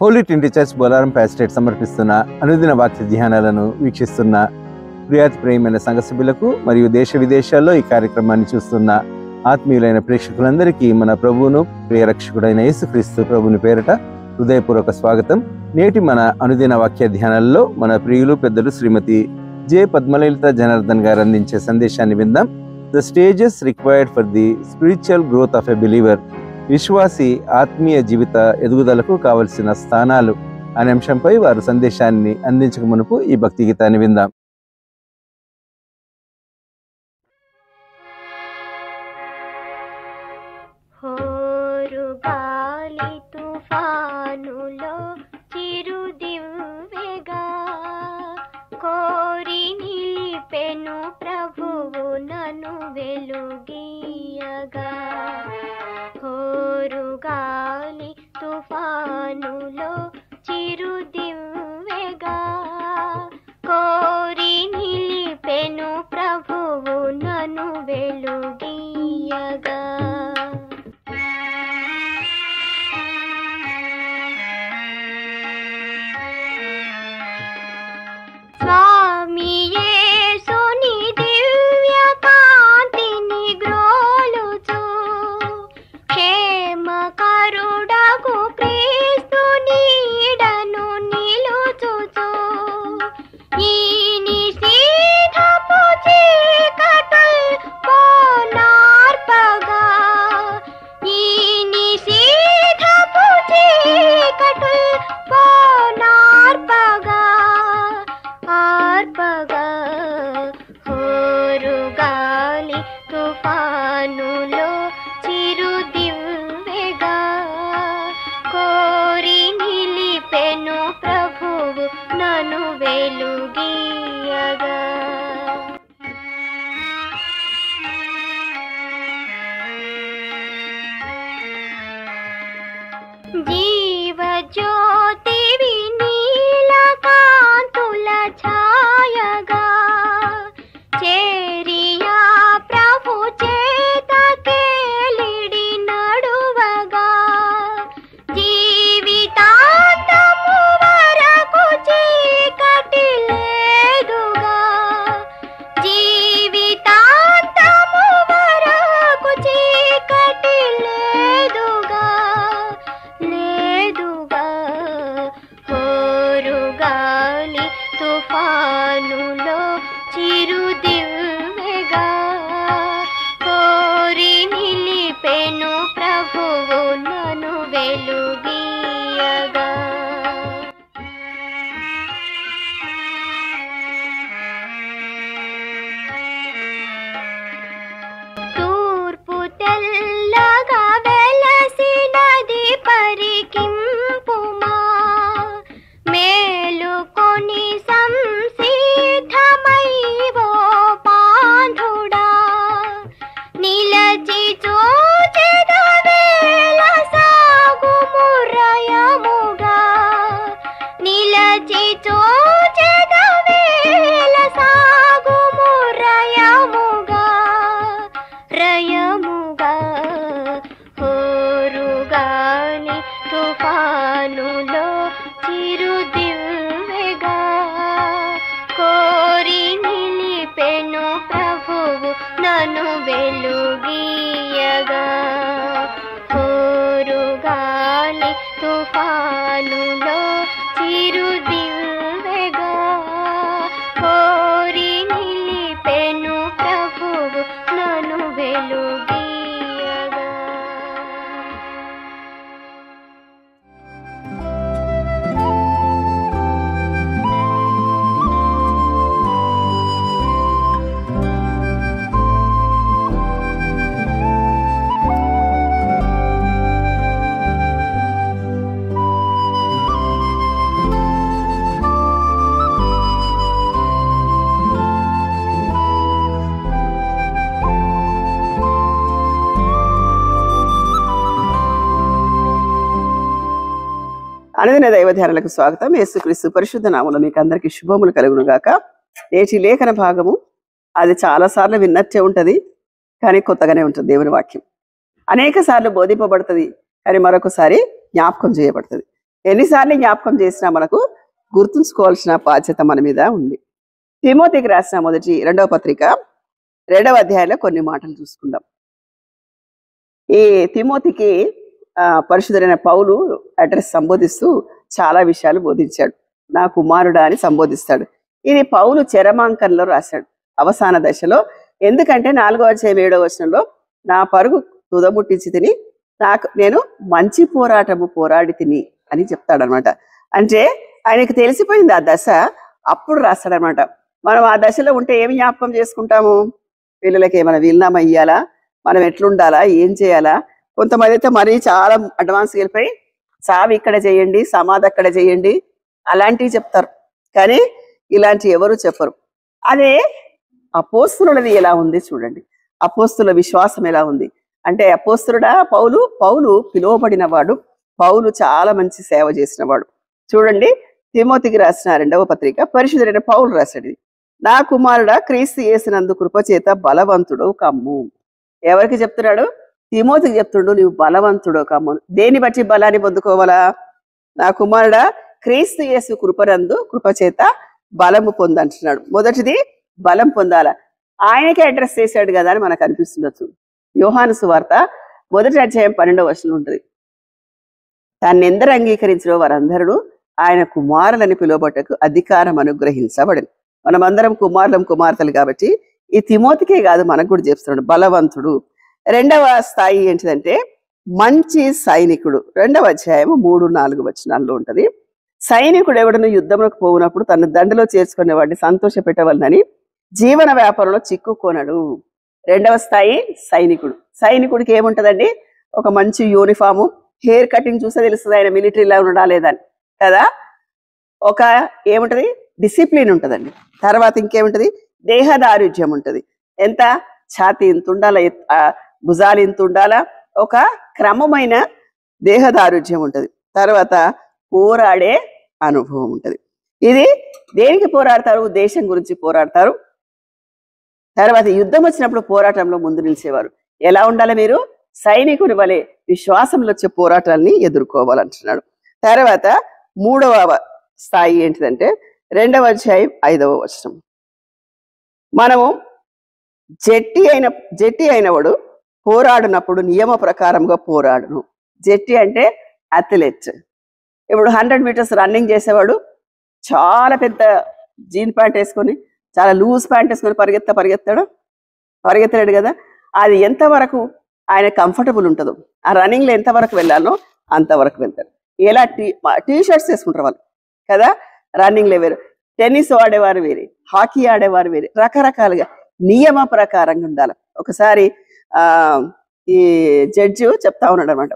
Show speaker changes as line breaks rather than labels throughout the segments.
Holi Trinity Church Bolarum pastorate సమర్పిస్తున్న అనుదిన వాక్య ధ్యానాలను వీక్షిస్తున్న ప్రియాతి ప్రేమైన సంఘ సభ్యులకు మరియు దేశ విదేశాల్లో ఈ కార్యక్రమాన్ని చూస్తున్న ఆత్మీయులైన ప్రేక్షకులందరికీ మన ప్రభువును ప్రియ రక్షకుడైన యేసుక్రీస్తు ప్రభుని పేరట హృదయపూర్వక స్వాగతం. నేటి మన అనుదిన వాక్య ధ్యానాల్లో మన ప్రియులు పెద్దలు శ్రీమతి జె పద్మలలిత జనార్దన్ గారు అందించే సందేశాన్ని విందాం. The stages required for the spiritual growth of a believer, విశ్వాసి ఆత్మీయ జీవిత ఎదుగుదలకు కావలసిన స్థానాలు అనే అంశంపై వారు సందేశాన్ని అందించక మునుపు ఈ భక్తి గీతాన్ని విందాం.
ప్రభువు నన్ను వెలుగీయగా, హోరుగాలి తుఫానులో చిరుదివ్వెగా, కోరి నిలిపెను ప్రభువు నన్ను వెలుగీయగా. తుఫానులో చిరుదివ్వెగా, కోరి నిలిపెను ప్రభువు నన్ను వెలుగీయగా. జీవజ్యోతివి నీలకాంతుల ఛాయగా, చేరియా ప్రభు చేతకేలిడి నడువగా, జీవితాంతము వరకు చీకటి లేదుగా, జీవితాంతము వరకు చీకటి లేదుగా, లేదుగా. హోరుగాలి తుఫానులో చిరుదివ్వెగా, కోరి నిలిపెను ప్రభువు నన్ను వెలుగీయగా. తూర్పు తెల్లగా వెలసినది పరికింపుమా, మేలుకొని సంసిద్ధమైవో పాంధుడా, నిలచి చూచెదవేళ సాగుము రయముగా, నిలచి చూచెదవేళ సాగుము రయముగా, రయముగా. హోరుగాలి తుఫానులో చిరుదివ్వెగా, కోరి నిలిపెను ప్రభువు నన్ను వెలుగీయగా, హోరుగాలి తుఫానులో చిరుదివ్వెగా, కోరి నిలిపెను ప్రభువు నన్ను వెలుగీయగా.
అనుదిన దైవ ధ్యానాలకు స్వాగతం. యేసుక్రీస్తు పరిశుద్ధ నామములో మీకు అందరికీ శుభములు కలుగును గాక. నేటి లేఖన భాగము అది చాలాసార్లు విన్నట్టే ఉంటుంది, కానీ కొత్తగానే ఉంటుంది. దేవుని వాక్యం అనేక సార్లు బోధింపబడుతుంది, కానీ మరొకసారి జ్ఞాపకం చేయబడుతుంది. ఎన్నిసార్లు జ్ఞాపకం చేసినా మనకు గుర్తుంచుకోవాల్సిన బాధ్యత మన మీద ఉంది. తిమోతికి రాసిన రెండవ పత్రిక 2వ అధ్యాయంలో కొన్ని మాటలు చూసుకుందాం. ఈ తిమోతికి పరిశుద్ధుడైన పౌలు అడ్రస్ సంబోధిస్తూ చాలా విషయాలు బోధించాడు. నా కుమారుడా అని సంబోధిస్తాడు. ఇది పౌలు చరమాంకంలో రాశాడు అవసాన దశలో. ఎందుకంటే 4వ అధ్యాయం 7వ వచనంలో నా పరుగు తుదముట్టించి తిని నేను మంచి పోరాటము పోరాడి తిని అని చెప్తాడనమాట. అంటే ఆయనకు తెలిసిపోయింది ఆ దశ, అప్పుడు రాస్తాడనమాట. మనం ఆ దశలో ఉంటే ఏమి జ్ఞాపకం చేసుకుంటాము? పిల్లలకి ఏమైనా వీలునామా ఇయ్యాలా, మనం ఎట్లుండాలా, ఏం చేయాలా? కొంతమంది అయితే మరీ చాలా అడ్వాన్స్ వెళ్ళిపోయి సావి ఇక్కడ చేయండి, సమాధి అక్కడ చేయండి అలాంటివి చెప్తారు. కానీ ఇలాంటి ఎవరు చెప్పరు. అదే అపోస్తులది ఎలా ఉంది చూడండి. అపోస్తుల విశ్వాసం ఎలా ఉంది అంటే, అపోస్తులుడా పౌలు పిలువబడిన వాడు, పౌలు చాలా మంచి సేవ చేసిన వాడు. చూడండి, తిమోతికి రాసిన 2వ పత్రిక పరిశుద్ధుడైన పౌలు రాశాడు. నా కుమారుడా, క్రీస్తు యేసునందు కృపచేత బలవంతుడు కమ్ము. ఎవరికి చెప్తున్నాడు? తిమోతికి చెప్తుండు, నీవు బలవంతుడు కమ్ము. దేని బట్టి బలాన్ని పొందుకోవాలా? నా కుమారుడా, క్రీస్తు యేసు కృపచేత బలము పొందంటున్నాడు. మొదటిది బలం పొందాల. ఆయనకే అడ్రస్ చేశాడు కదా అని మనకు అనిపిస్తుండొచ్చు. యోహాను సువార్త 1వ అధ్యాయం 12వ వచనం ఉంటుంది. దాన్ని ఎందరు అంగీకరించో వారందరూ ఆయన కుమారులని పిలువబట్టకు అధికారం అనుగ్రహించబడింది. మనమందరం కుమార్తెలు కాబట్టి ఈ తిమోతికే కాదు, మనకు కూడా చెప్తున్నాడు బలవంతుడు. 2వ స్థాయి ఏంటిదంటే మంచి సైనికుడు. 2వ అధ్యాయం 3-4 వచనాల్లో ఉంటది. సైనికుడు ఎవడను యుద్ధంలోకి పోవునప్పుడు తన దండలో చేర్చుకునే వాడిని సంతోష పెట్టవలనని జీవన వ్యాపారంలో చిక్కుకోనడు. 2వ స్థాయి సైనికుడు. సైనికుడికి ఏముంటదండి? ఒక మంచి యూనిఫాము, హెయిర్ కటింగ్ చూస్తే తెలుస్తుంది ఆయన మిలిటరీలా ఉండడా లేదని కదా. ఒక ఏముంటది? డిసిప్లిన్ ఉంటదండి. తర్వాత ఇంకేముంటది? దేహదారుఢ్యం ఉంటది. ఎంత? ఛాతీ ఇంత ఉండాలా, భుజాలు ఇంత ఉండాలా, ఒక క్రమమైన దేహదారుఢ్యం ఉంటది. తర్వాత పోరాడే అనుభవం ఉంటది. ఇది దేనికి పోరాడతారు? దేశం గురించి పోరాడతారు. తర్వాత యుద్ధం వచ్చినప్పుడు పోరాటంలో ముందు నిలిచేవారు. ఎలా ఉండాలి? మీరు సైనికుని వలె విశ్వాసంలో వచ్చే పోరాటాలని ఎదుర్కోవాలంటున్నాడు. తర్వాత 3వ స్థాయి ఏంటిదంటే 2వ అధ్యాయం 5వ వచనం. మనము జట్టి అయినవాడు పోరాడినప్పుడు నియమ ప్రకారంగా పోరాడును. జట్టి అంటే అథ్లెట్. ఇప్పుడు 100 మీటర్స్ రన్నింగ్ చేసేవాడు చాలా పెద్ద జీన్ ప్యాంట్ వేసుకొని, చాలా లూజ్ ప్యాంట్ వేసుకొని పరిగెత్తలేడు కదా. అది ఎంతవరకు ఆయన కంఫర్టబుల్ ఉంటుందో, ఆ రన్నింగ్లో ఎంతవరకు వెళ్ళాలో అంతవరకు వెళ్తారు. ఎలా టీ షర్ట్స్ వేసుకుంటారు వాళ్ళు కదా. రన్నింగ్లో వేరు, టెన్నిస్ ఆడేవారు వేరే, హాకీ ఆడేవారు వేరే, రకరకాలుగా నియమ ప్రకారంగా ఉండాలి. ఒకసారి ఈ జడ్జి చెప్తా ఉన్నాడు అనమాట,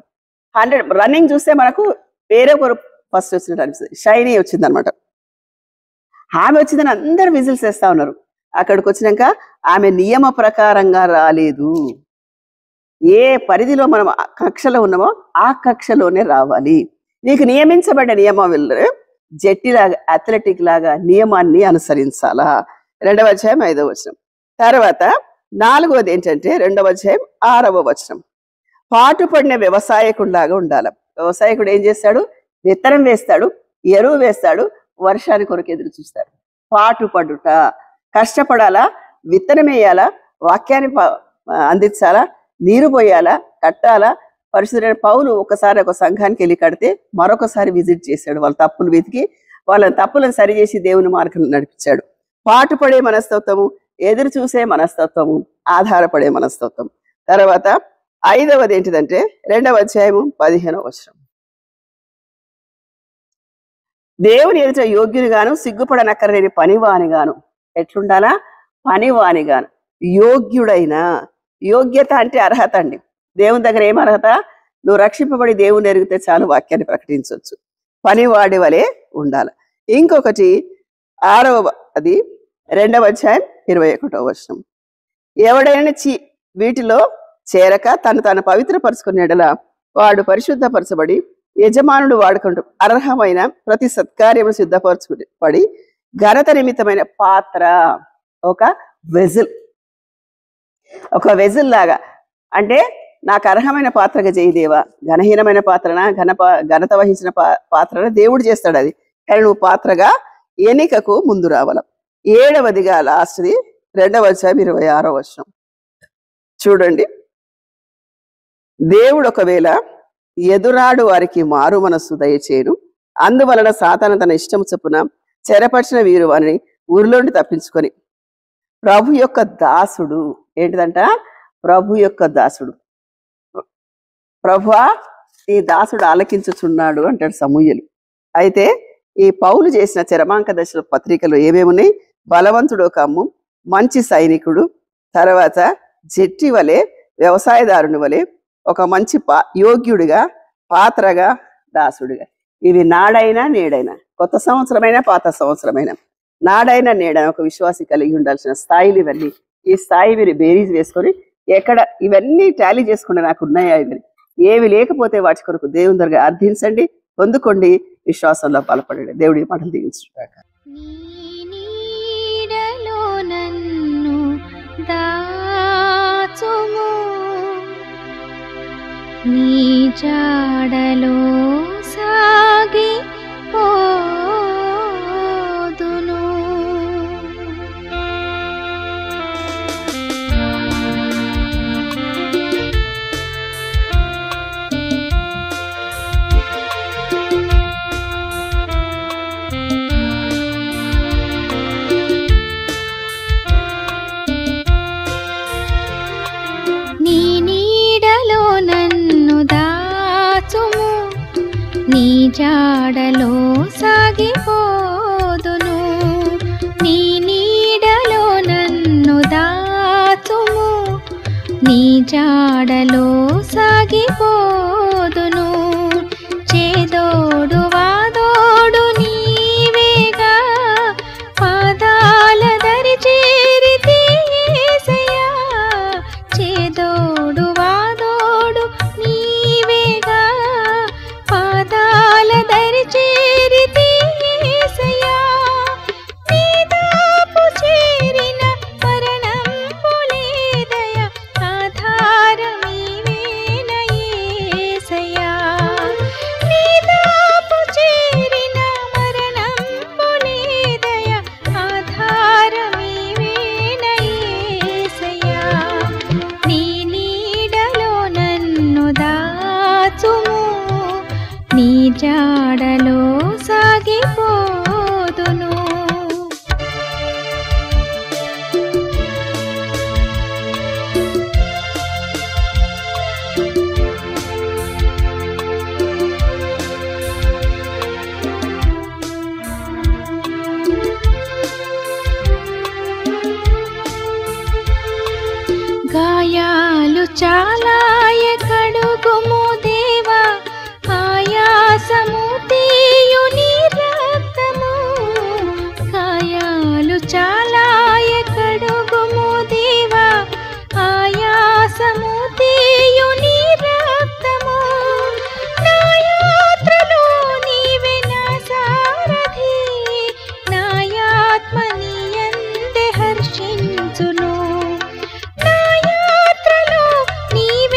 100 రన్నింగ్ చూస్తే మనకు వేరే ఒకరు ఫస్ట్ వచ్చినట్టు అనిపిస్తుంది. షైనీ వచ్చిందనమాట. ఆమె వచ్చిందని అందరు విజిల్స్ వేస్తా ఉన్నారు. అక్కడికి వచ్చినాక ఆమె నియమ ప్రకారంగా రాలేదు. ఏ పరిధిలో మనం కక్షలో ఉన్నామో ఆ కక్షలోనే రావాలి. నీకు నియమించబడ్డ నియమం జట్టిలాగా, అథ్లెటిక్ లాగా నియమాన్ని అనుసరించాలా. 2వ అధ్యాయం 5వ వచనం. తర్వాత 4వది ఏంటంటే 2వ అధ్యాయం 6వ వచనం. పాటుపడిన వ్యవసాయకుడిలాగా ఉండాలి. వ్యవసాయకుడు ఏం చేస్తాడు? విత్తనం వేస్తాడు, ఎరువు వేస్తాడు, వర్షాన్ని కొరకు ఎదురు చూస్తాడు. పాటుపడుట, కష్టపడాలా, విత్తనం వేయాలా, వాక్యాన్ని అందించాలా, నీరు పోయాలా, కట్టాలా. పరిశుద్ధుడైన పౌలు ఒకసారి ఒక సంఘానికి వెళ్ళి కడితే మరొకసారి విజిట్ చేశాడు. వాళ్ళ తప్పులు వెతికి వాళ్ళ తప్పులను సరిచేసి దేవుని మార్గంలో నడిపించాడు. పాటుపడే మనస్తత్వము, ఎదురు చూసే మనస్తత్వము, ఆధారపడే మనస్తత్వం. తర్వాత 5వది ఏంటిదంటే 2వ అధ్యాయము 15వ వచనం. దేవుని ఎదుట యోగ్యునిగాను సిగ్గుపడనక్కర్లేని పనివానిగాను. ఎట్లుండాలా? పనివానిగాను. యోగ్యుడైన, యోగ్యత అంటే అర్హత అండి. దేవుని దగ్గర ఏం అర్హత? నువ్వు రక్షింపబడి దేవుని ఎరిగితే చాలు వాక్యాన్ని ప్రకటించవచ్చు. పనివాడి వలె ఉండాలి. ఇంకొకటి 6వది 2వ అధ్యాయం 21వ వచనం. ఎవడైనా వీటిలో చేరక తను పవిత్రపరుచుకునేలా వాడు పరిశుద్ధపరచబడి యజమానుడు వాడుకుంటూ అర్హమైన ప్రతి సత్కార్యము సిద్ధపరచుపడి ఘనత నిమిత్తమైన పాత్ర, ఒక వెజిల్ లాగా. అంటే నాకు అర్హమైన పాత్రగా చేయదేవా, ఘనహీనమైన పాత్రన ఘనత వహించిన పాత్రన దేవుడు చేస్తాడు అది. కానీ నువ్వు పాత్రగా ఎన్నికకు ముందు రావాల. 7వదిగా లాస్ట్ది 2:26 చూడండి. దేవుడు ఒకవేళ ఎదురాడు వారికి మారు మనస్సు దయచేయను, అందువలన సాతాను తన ఇష్టం చొప్పున చెరపరిచిన వీరు వారిని ఊరిలోండి తప్పించుకొని ప్రభు యొక్క దాసుడు. ఏంటిదంట? ప్రభు యొక్క దాసుడు. ప్రభువా ఈ దాసుడు ఆలకించుచున్నాడు అంటాడు సమూయేలు. అయితే ఈ పౌలు చేసిన చరమాంక దశల పత్రికలో ఏమేమున్నాయి? బలవంతుడు ఒక అమ్ము, మంచి సైనికుడు, తర్వాత జట్టి వలె, వ్యవసాయదారుని వలె, ఒక మంచి యోగ్యుడిగా, పాత్రగా, దాసుడిగా. ఇవి నాడైనా నేడైనా, కొత్త సంవత్సరమైనా పాత సంవత్సరమైనా, నాడైనా నేడైనా ఒక విశ్వాసి కలిగి ఉండాల్సిన స్థాయిలు ఇవన్నీ. ఈ స్థాయి మీరు బేరీజ్ వేసుకొని ఎక్కడ ఇవన్నీ టాలీ చేసుకుంటే నాకు ఉన్నాయా, ఇవన్నీ ఏవి లేకపోతే వాటి కొరకు దేవుని దగ్గర అర్థించండి, పొందుకోండి, విశ్వాసంలో బలపడండి. దేవుడి మాటలు దీవించుగాక.
నీ నీడలో నన్ను దాచుము, నీ జాడలో సాగి పోదును. నీ నీడలో నన్ను దాచుము, నీ జాడలో సాగిపోదును. నీ నీడలో నన్ను దాచుము, నీ జాడలో సాగిపోదును. చేదోడు వాదోడు నీవేగా, పాదాల దరి చేరితి యేసయ్యా. చేదోడు వాదోడు నీవేగా, పాదాల దరి చేరితి యేసయ్యా. నీ దాపు చేరిన మరణంబు లేదయ, ఆధారమీవేన యేసయ్యా. నీ దాపు చేరిన మరణంబు లేదయ, ఆధారమీవేన యేసయ్యా. నీ నీడలో నన్ను దాచుము, నీ జాడలో సాగిపోదును. గాయాలు చాలాయ కడుగుము దేవా, ఆయాసము తీయు నీ రక్తము. గాయాలు చాలాయ కడుగుము దేవా, ఆయాసము తీయు నీ రక్తము. నా యాత్రలో నీవే నా సారథి, నా ఆత్మ నీ యందే హర్షించును. నా యాత్రలో నీవే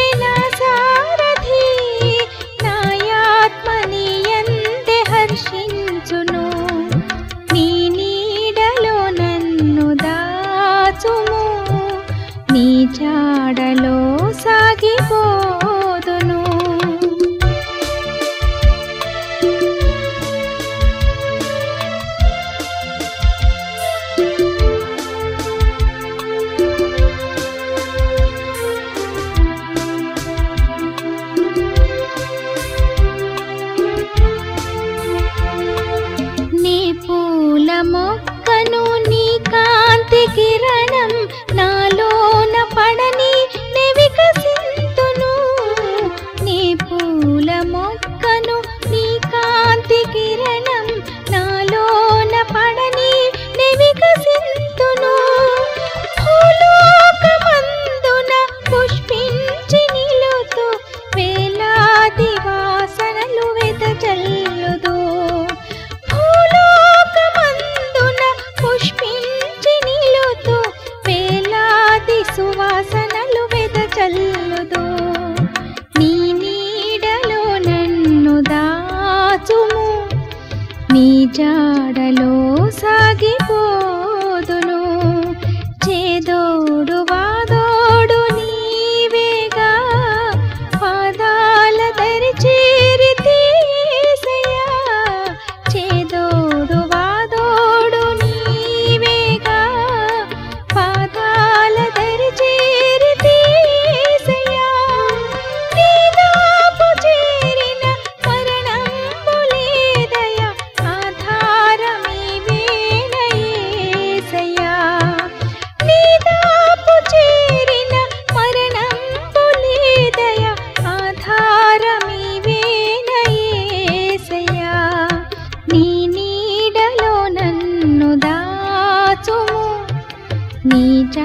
నీట